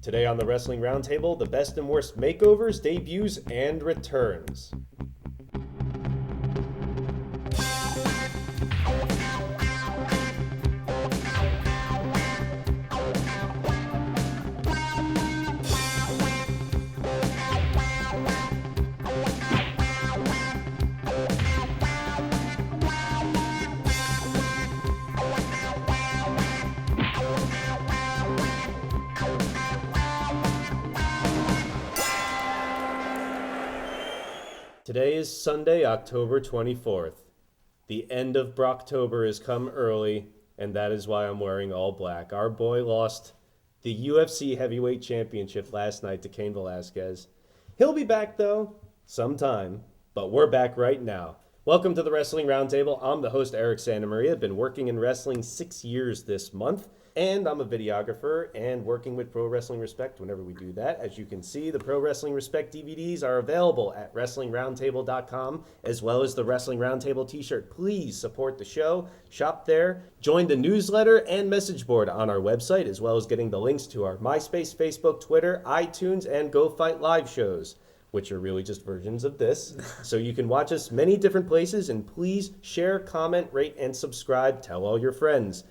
Today on the Wrestling Roundtable, the best and worst makeovers, debuts, and returns. Today is Sunday, October 24th. The end of Brocktober has come early, and that is why I'm wearing all black. Our boy lost the UFC Heavyweight Championship last night to Cain Velasquez. He'll be back, though, sometime, but we're back right now. Welcome to the Wrestling Roundtable. I'm the host, Eric Santamaria. I've been working in wrestling 6 years this month. And I'm a videographer and working with Pro Wrestling Respect whenever we do that. As you can see, the Pro Wrestling Respect DVDs are available at WrestlingRoundtable.com, as well as the Wrestling Roundtable t-shirt. Please support the show, shop there, join the newsletter and message board on our website, as well as getting the links to our MySpace, Facebook, Twitter, iTunes, and Go Fight Live shows, which are really just versions of this. So you can watch us many different places, and please share, comment, rate, and subscribe. Tell all your friends.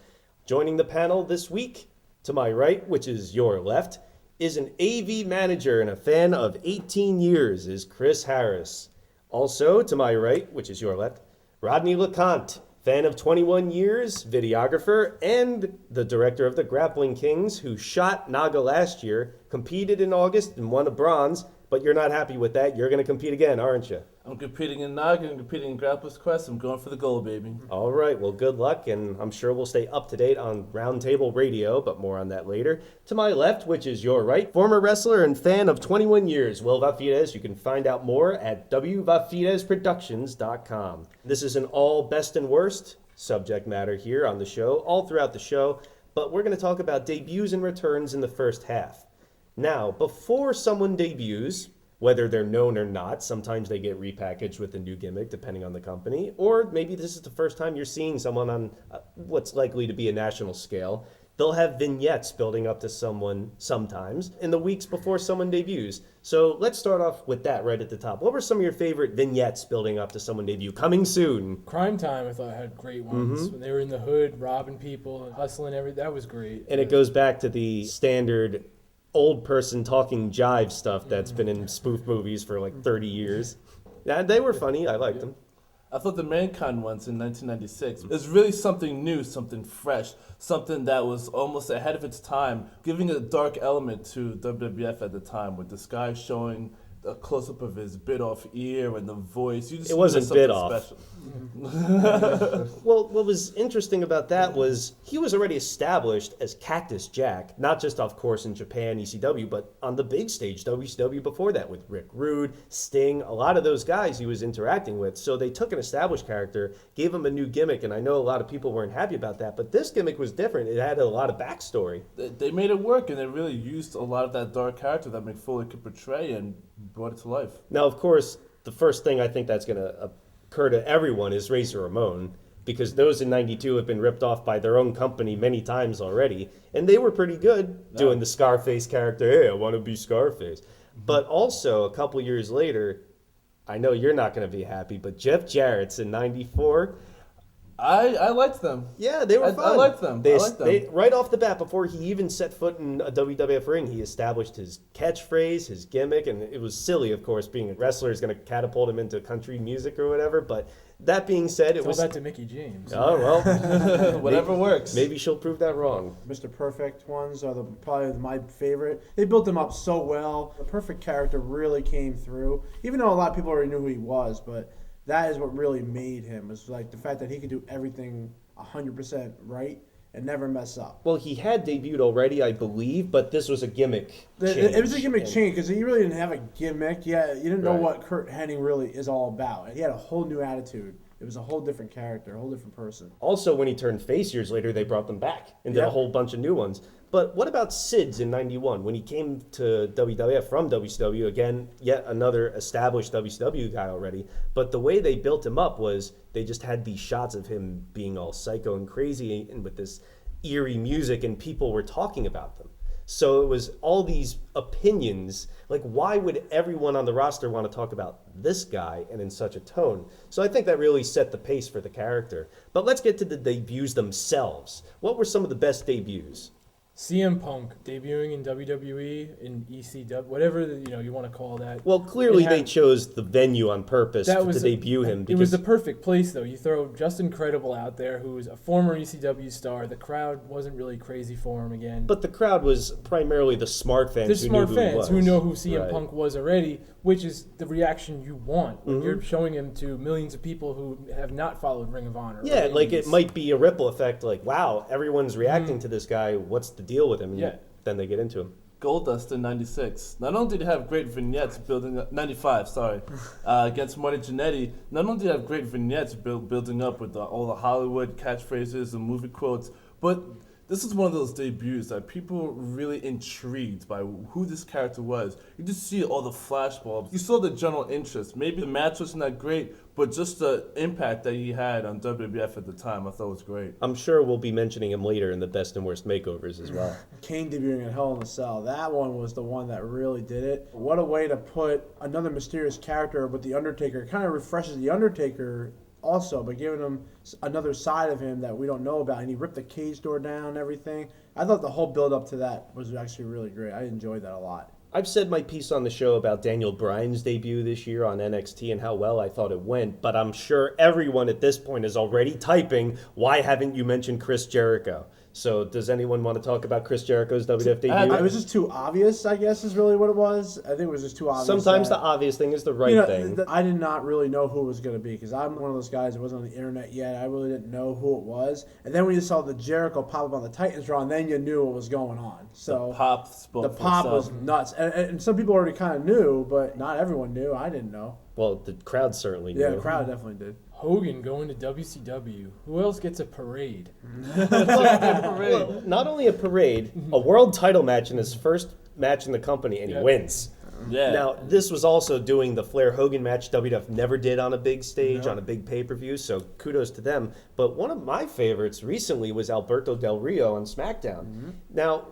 Joining the panel this week, to my right, which is your left, is an AV manager and a fan of 18 years, is Chris Harris. Also, to my right, which is your left, Rodney LeConte, fan of 21 years, videographer, and the director of the Grappling Kings, who shot Naga last year, competed in August and won a bronze, but you're not happy with that. You're going to compete again, aren't you? I'm competing in Naga, I'm competing in Grappler's Quest. I'm going for the gold, baby. All right, well, good luck, and I'm sure we'll stay up to date on Roundtable Radio, but more on that later. To my left, which is your right, former wrestler and fan of 21 years, Will Vafidez. You can find out more at wvafidezproductions.com. This is an all best and worst subject matter here on the show, all throughout the show, but we're going to talk about debuts and returns in the first half. Now, before someone debuts, whether they're known or not, sometimes they get repackaged with a new gimmick depending on the company, or maybe this is the first time you're seeing someone on what's likely to be a national scale. They'll have vignettes building up to someone sometimes in the weeks before someone debuts. So let's start off with that right at the top. What were some of your favorite vignettes building up to someone debut? Coming soon. Crime Time, I thought, had great ones. When they were in the hood, robbing people, and hustling, everything. That was great. And it goes back to the standard old person talking jive stuff that's been in spoof movies for like 30 years. Yeah, they were funny. I liked them. I thought the Mankind ones in 1996 is really something new, something fresh, something that was almost ahead of its time, giving a dark element to WWF at the time, with this guy showing a close-up of his bit-off ear and the voice. It wasn't bit off. Special. Well, what was interesting about that was he was already established as Cactus Jack, not just, of course, in Japan, ECW, but on the big stage, WCW before that, with Rick Rude, Sting, a lot of those guys he was interacting with. So they took an established character, gave him a new gimmick, and I know a lot of people weren't happy about that, but this gimmick was different. It had a lot of backstory. They made it work, and they really used a lot of that dark character that Mick Foley could portray and brought it to life. Now, of course, the first thing I think that's going to occur to everyone is Razor Ramon, because those in 92 have been ripped off by their own company many times already, and they were pretty good doing the Scarface character. Hey, I want to be Scarface. But also, a couple years later, I know you're not going to be happy, but Jeff Jarrett's in 94. I liked them. Yeah, they were fun. I liked them. They, right off the bat, before he even set foot in a WWF ring, he established his catchphrase, his gimmick, and it was silly, of course, being a wrestler is going to catapult him into country music or whatever, but that being said, it was... Tell that to Mickey James. Oh, well. Whatever works. Maybe she'll prove that wrong. Mr. Perfect ones are probably my favorite. They built him up so well. The Perfect character really came through, even though a lot of people already knew who he was, but that is what really made him, was like the fact that he could do everything 100% right and never mess up. Well, he had debuted already, I believe, but this was a gimmick change. It was a gimmick change because he really didn't have a gimmick. Yeah, you didn't know what Kurt Hennig really is all about. He had a whole new attitude. It was a whole different character, a whole different person. Also, when he turned face years later, they brought them back and did a whole bunch of new ones. But what about Sid's in 91? When he came to WWF from WCW, again, yet another established WCW guy already. But the way they built him up was they just had these shots of him being all psycho and crazy and with this eerie music, and people were talking about them. So it was all these opinions. Like, why would everyone on the roster want to talk about this guy and in such a tone? So I think that really set the pace for the character. But let's get to the debuts themselves. What were some of the best debuts? CM Punk debuting in WWE, in ECW, whatever you want to call that. Well, clearly they chose the venue on purpose to debut him. It was the perfect place, though. You throw Just Incredible out there, who's a former ECW star. The crowd wasn't really crazy for him again. But the crowd was primarily the smart fans who know who CM Punk was already, which is the reaction you want when you're showing him to millions of people who have not followed Ring of Honor. Yeah, like it might be a ripple effect, like, wow, everyone's reacting to this guy. What's the deal with him? And then they get into him. Goldust in 96. Not only did he have great vignettes building up, 95, sorry, against Marty Jannetty, not only did he have great vignettes building up with all the Hollywood catchphrases and movie quotes, but this is one of those debuts that people were really intrigued by who this character was. You just see all the flashbulbs. You saw the general interest. Maybe the match wasn't that great, but just the impact that he had on WWF at the time, I thought was great. I'm sure we'll be mentioning him later in the best and worst makeovers as well. Kane debuting at Hell in a Cell. That one was the one that really did it. What a way to put another mysterious character with The Undertaker. It kind of refreshes The Undertaker also, but giving him another side of him that we don't know about. And he ripped the cage door down and everything. I thought the whole build up to that was actually really great. I enjoyed that a lot. I've said my piece on the show about Daniel Bryan's debut this year on NXT and how well I thought it went, but I'm sure everyone at this point is already typing, why haven't you mentioned Chris Jericho? So does anyone want to talk about Chris Jericho's WWF debut? It was just too obvious, I guess, is really what it was. I think it was just too obvious. Sometimes the obvious thing is the right thing. I did not really know who it was going to be because I'm one of those guys that wasn't on the internet yet. I really didn't know who it was. And then when you saw the Jericho pop up on the Titans Raw, and then you knew what was going on. So the pop was nuts. And some people already kind of knew, but not everyone knew. I didn't know. Well, the crowd certainly knew. Yeah, the crowd definitely did. Hogan going to WCW. Who else gets a parade? Well, not only a parade, a world title match in his first match in the company, and he wins. Yeah. Now, this was also doing the Flair-Hogan match WWF never did on a big stage, on a big pay-per-view, so kudos to them. But one of my favorites recently was Alberto Del Rio on SmackDown. Now,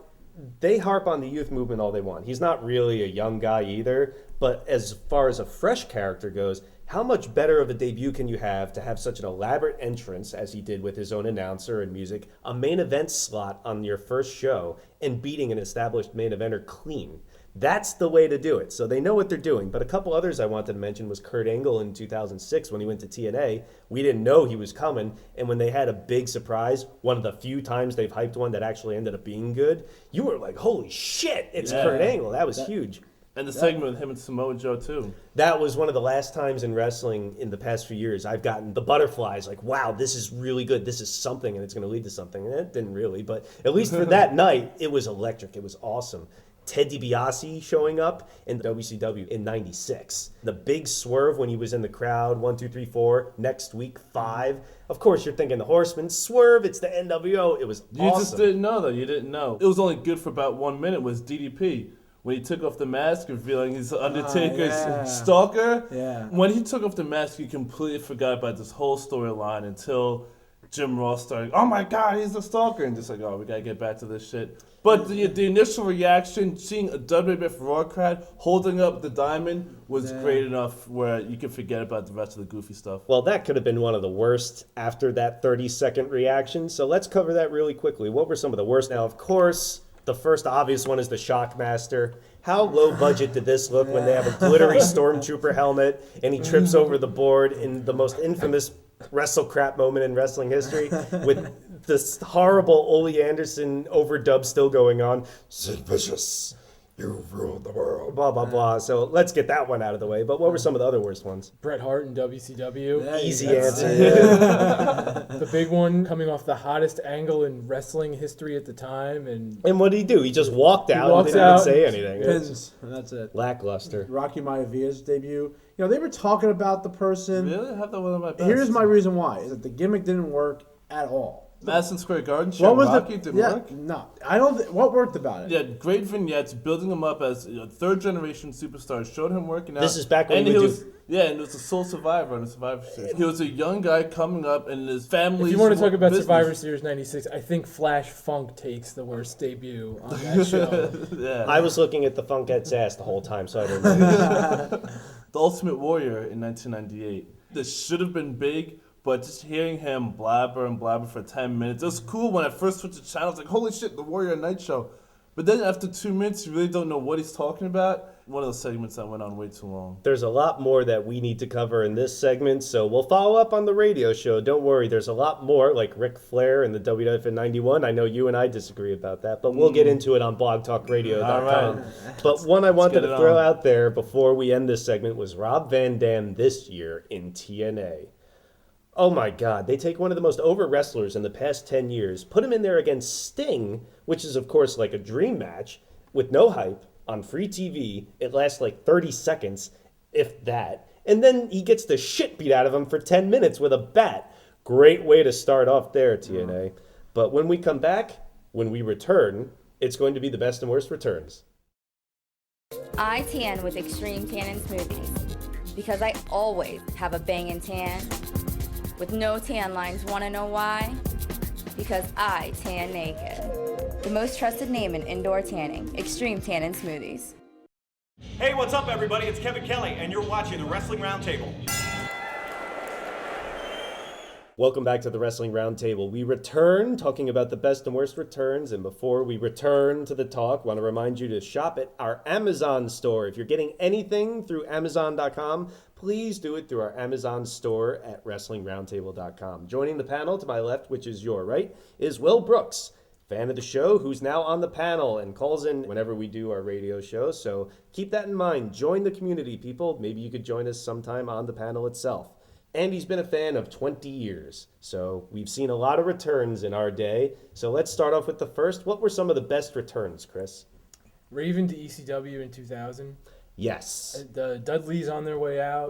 they harp on the youth movement all they want. He's not really a young guy either, but as far as a fresh character goes, how much better of a debut can you have to have such an elaborate entrance, as he did with his own announcer and music, a main event slot on your first show, and beating an established main eventer clean? That's the way to do it. So they know what they're doing. But a couple others I wanted to mention was Kurt Angle in 2006 when he went to TNA. We didn't know he was coming. And when they had a big surprise, one of the few times they've hyped one that actually ended up being good, you were like, holy shit, it's Kurt Angle. That was huge. And the segment with him and Samoa Joe, too. That was one of the last times in wrestling in the past few years I've gotten the butterflies, like, wow, this is really good. This is something, and it's going to lead to something. And it didn't really, but at least for that night, it was electric. It was awesome. Ted DiBiase showing up in WCW in 96. The big swerve when he was in the crowd, 1, 2, 3, 4, next week, 5. Of course, you're thinking the Horsemen, swerve, it's the NWO. It was awesome. You just didn't know, though. You didn't know. It was only good for about 1 minute was DDP. When he took off the mask, revealing he's Undertaker's stalker. Yeah. When he took off the mask, you completely forgot about this whole storyline until Jim Ross started, oh my God, he's a stalker. And just like, oh, we got to get back to this shit. But the initial reaction, seeing a WWF Raw crowd holding up the diamond was great enough where you could forget about the rest of the goofy stuff. Well, that could have been one of the worst after that 30-second reaction. So let's cover that really quickly. What were some of the worst? Now, of course, the first obvious one is the Shockmaster. How low budget did this look when they have a glittery Stormtrooper helmet and he trips over the board in the most infamous wrestle crap moment in wrestling history with this horrible Ole Anderson overdub still going on. Sid Vicious, you've ruled the world. Blah, blah, blah. So let's get that one out of the way. But what were some of the other worst ones? Bret Hart in WCW. Easy answer. The big one coming off the hottest angle in wrestling history at the time. And what did he do? He just walked out and didn't even say anything. Pins, and that's it. Lackluster. Rocky Maivaia's debut. You know, they were talking about the person. Really? I have that one of my best. Here's my reason why. Is that the gimmick didn't work at all. Madison Square Garden show. What was Rocky didn't work. No, I don't. What worked about it? Yeah, great vignettes, building him up as a third-generation superstar. Showed him working out. This is back when and we he do- was and it was a sole survivor on the Survivor Series. He was a young guy coming up, and his family. If you want to talk about Survivor Series '96, I think Flash Funk takes the worst debut on that show. Yeah. I was looking at the Funkettes' ass the whole time, so I don't know. The Ultimate Warrior in 1998. This should have been big, but just hearing him blabber for 10 minutes, it was cool when I first switched the channel. I was like, holy shit, the Warrior Night Show. But then after 2 minutes, you really don't know what he's talking about. One of those segments that went on way too long. There's a lot more that we need to cover in this segment, so we'll follow up on the radio show. Don't worry, there's a lot more, like Ric Flair and the WWF in 91. I know you and I disagree about that, but we'll get into it on blogtalkradio.com. All right. But one I wanted get to it throw on. out there before we end this segment was Rob Van Dam this year in TNA. Oh my God, they take one of the most over wrestlers in the past 10 years, put him in there against Sting, which is of course like a dream match, with no hype, on free TV. It lasts like 30 seconds, if that. And then he gets the shit beat out of him for 10 minutes with a bat. Great way to start off there, TNA. But when we come back, when we return, it's going to be the best and worst returns. I tan with Extreme Tan and Smoothies because I always have a bangin' tan with no tan lines. Wanna know why? Because I tan naked. The most trusted name in indoor tanning, Extreme Tan and Smoothies. Hey, what's up, everybody? It's Kevin Kelly, and you're watching the Wrestling Roundtable. Welcome back to the Wrestling Roundtable. We return talking about the best and worst returns, and before we return to the talk, I want to remind you to shop at our Amazon store. If you're getting anything through Amazon.com, please do it through our Amazon store at WrestlingRoundtable.com. Joining the panel to my left, which is your right, is Will Brooks, fan of the show, who's now on the panel and calls in whenever we do our radio show. So keep that in mind. Join the community, people. Maybe you could join us sometime on the panel itself. And he's been a fan of 20 years. So we've seen a lot of returns in our day. So let's start off with the first. What were some of the best returns, Chris? Raven to ECW in 2000. Yes. The Dudleys on their way out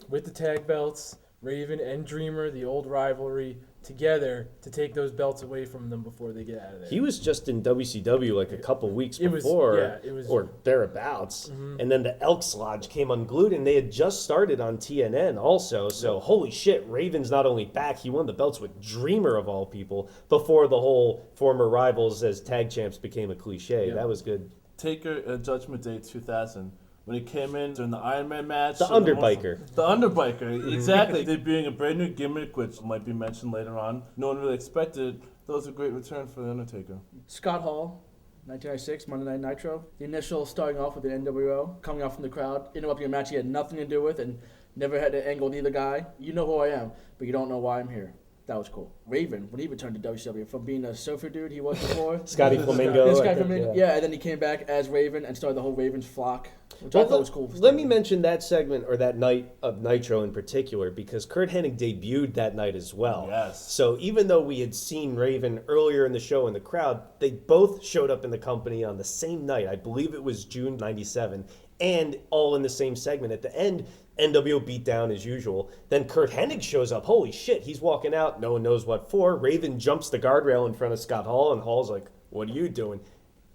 with the tag belts. Raven and Dreamer, the old rivalry, together to take those belts away from them before they get out of there. He was just in WCW like a couple weeks It was- before, yeah, it was- or thereabouts. And then the Elks Lodge came unglued, and they had just started on TNN also. So holy shit, Raven's not only back, he won the belts with Dreamer of all people before the whole former rivals as tag champs became a cliche. Yeah. That was good. Taker Judgment Day 2000. When he came in during the Iron Man match. The Underbiker. The Underbiker, exactly. Debuting a brand new gimmick, which might be mentioned later on. No one really expected. That was a great return for The Undertaker. Scott Hall, 1996, Monday Night Nitro. The initial starting off with the NWO, coming out from the crowd, interrupting a match he had nothing to do with and never had to angle with either guy. You know who I am, but you don't know why I'm here. That was cool. Raven, when he returned to WCW, from being a surfer dude he was before. Scotty Flamingo. This I guy think, from in, yeah, and then he came back as Raven and started the whole Ravens flock, which I thought was cool. Let me mention that segment, or that night of Nitro in particular, because Kurt Hennig debuted that night as well. Yes. So even though we had seen Raven earlier in the show in the crowd, they both showed up in the company on the same night. I believe it was June 97, and all in the same segment. At the end, NWO beat down as usual. Then Kurt Hennig shows up. Holy shit, he's walking out. No one knows what for. Raven jumps the guardrail in front of Scott Hall, and Hall's like, what are you doing?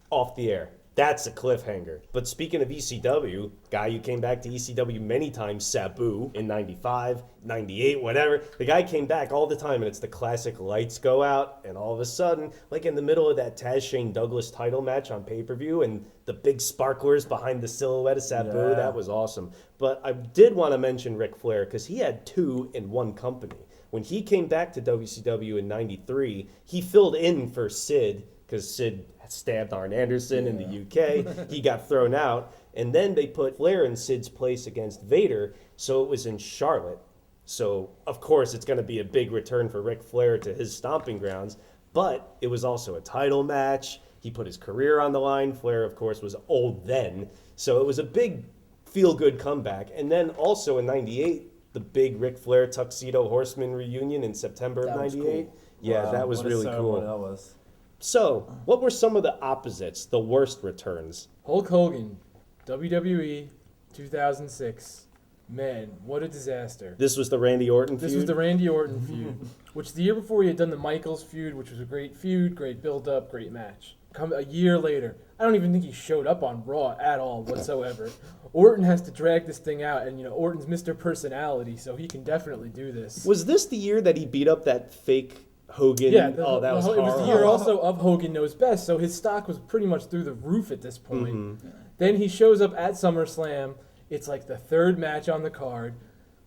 Off the air. That's a cliffhanger. But speaking of ECW, guy who came back to ECW many times, Sabu, in 95, 98, whatever. The guy came back all the time, and it's the classic lights go out, and all of a sudden, like in the middle of that Taz Shane Douglas title match on pay-per-view, and the big sparklers behind the silhouette of Sabu, Yeah. that was awesome. But I did want to mention Ric Flair, because he had two in one company. When he came back to WCW in 93, he filled in for Sid, because Sid stabbed Arn Anderson in the UK. He got thrown out. And then they put Flair in Sid's place against Vader, so it was in Charlotte. So, of course, it's going to be a big return for Ric Flair to his stomping grounds. But it was also a title match. He put his career on the line. Flair, of course, was old then. So it was a big feel-good comeback. And then also in 98, the big Ric Flair Tuxedo Horseman reunion in September of That was 98. cool. Yeah, Wow, that was what a really ceremony cool. That was. So, what were some of the opposites, the worst returns? Hulk Hogan, WWE 2006. Man, what a disaster. This was the Randy Orton feud? This was the Randy Orton feud, which the year before he had done the Michaels feud, which was a great feud, great build-up, great match. Come a year later, I don't even think he showed up on Raw at all whatsoever. Orton has to drag this thing out, and Orton's Mr. Personality, so he can definitely do this. Was this the year that he beat up that fake Hogan? Yeah, that was it was the year also of Hogan Knows Best, so his stock was pretty much through the roof at this point. Mm-hmm. Then he shows up at SummerSlam. It's like the third match on the card.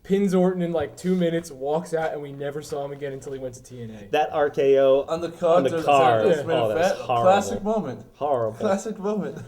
Pins Orton in like 2 minutes, walks out, and we never saw him again until he went to TNA. That RKO On the card. on the card. Yeah. Oh, that's horrible. Classic moment. Horrible. Classic moment.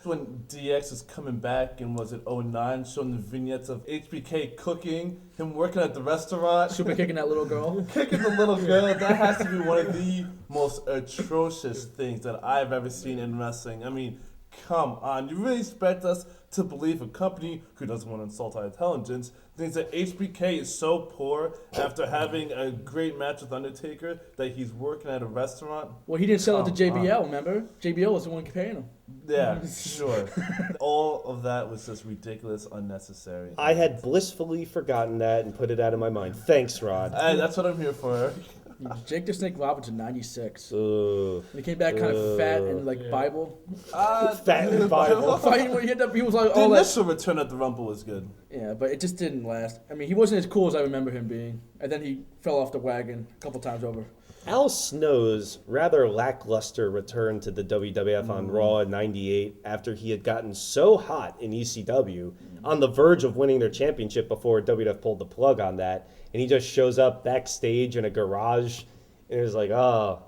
When DX is coming back and was it 09, showing the vignettes of HBK cooking, him working at the restaurant. Super kicking that little girl. Kicking the little girl. That has to be one of the most atrocious things that I've ever seen in wrestling. I mean, come on. You really expect us to believe a company who doesn't want to insult our intelligence thinks that HBK is so poor after having a great match with Undertaker that he's working at a restaurant? Well, he didn't sell it to Come on. JBL, remember? JBL was the one paying him. Yeah, sure. All of that was just ridiculous, unnecessary. I had blissfully forgotten that and put it out of my mind. Thanks, Rod. Hey, that's what I'm here for. Jake the Snake Roberts in 96. Ugh. He came back kind of fat and like Bible. Fat and Bible. He was like The all that. initial return at the Rumble was good. Yeah, but it just didn't last. I mean, he wasn't as cool as I remember him being. And then he fell off the wagon a couple times over. Al Snow's rather lackluster return to the WWF on Raw in '98 after he had gotten so hot in ECW, on the verge of winning their championship before WWF pulled the plug on that, and he just shows up backstage in a garage, and it was like, oh,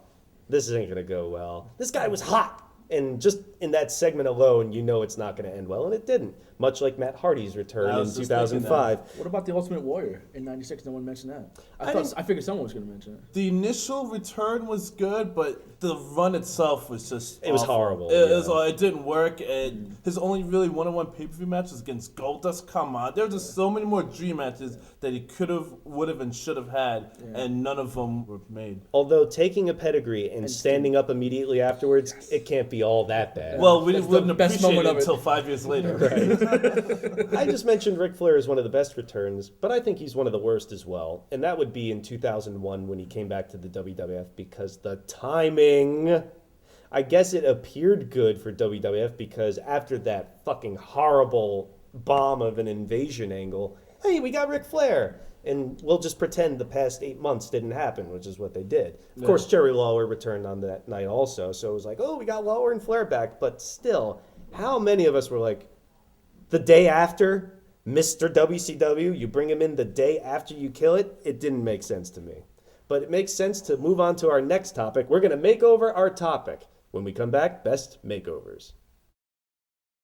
this ain't going to go well. This guy was hot, and just in that segment alone, it's not going to end well, and it didn't, much like Matt Hardy's return I in was just thinking 2005. What about the Ultimate Warrior in 96? No one mentioned that. I figured someone was going to mention it. The initial return was good, but the run itself was just It was awful. horrible, It didn't work, and his only really one-on-one pay-per-view match was against Goldust. Come on. There were just so many more dream matches that he could have, would have, and should have had, and none of them were made. Although taking a pedigree and standing up immediately afterwards, it can't be all that bad. Well, we That's the wouldn't best appreciate moment it of it. until 5 years later. Right. I just mentioned Ric Flair as one of the best returns, but I think he's one of the worst as well. And that would be in 2001 when he came back to the WWF because the timing. I guess it appeared good for WWF because after that fucking horrible bomb of an invasion angle, hey, we got Ric Flair. And we'll just pretend the past 8 months didn't happen, which is what they did. Of course, Jerry Lawler returned on that night also, so it was like, oh, we got Lawler and Flair back. But still, how many of us were like, the day after, Mr. WCW, you bring him in the day after you kill it? It didn't make sense to me. But it makes sense to move on to our next topic. We're going to make over our topic. When we come back, best makeovers.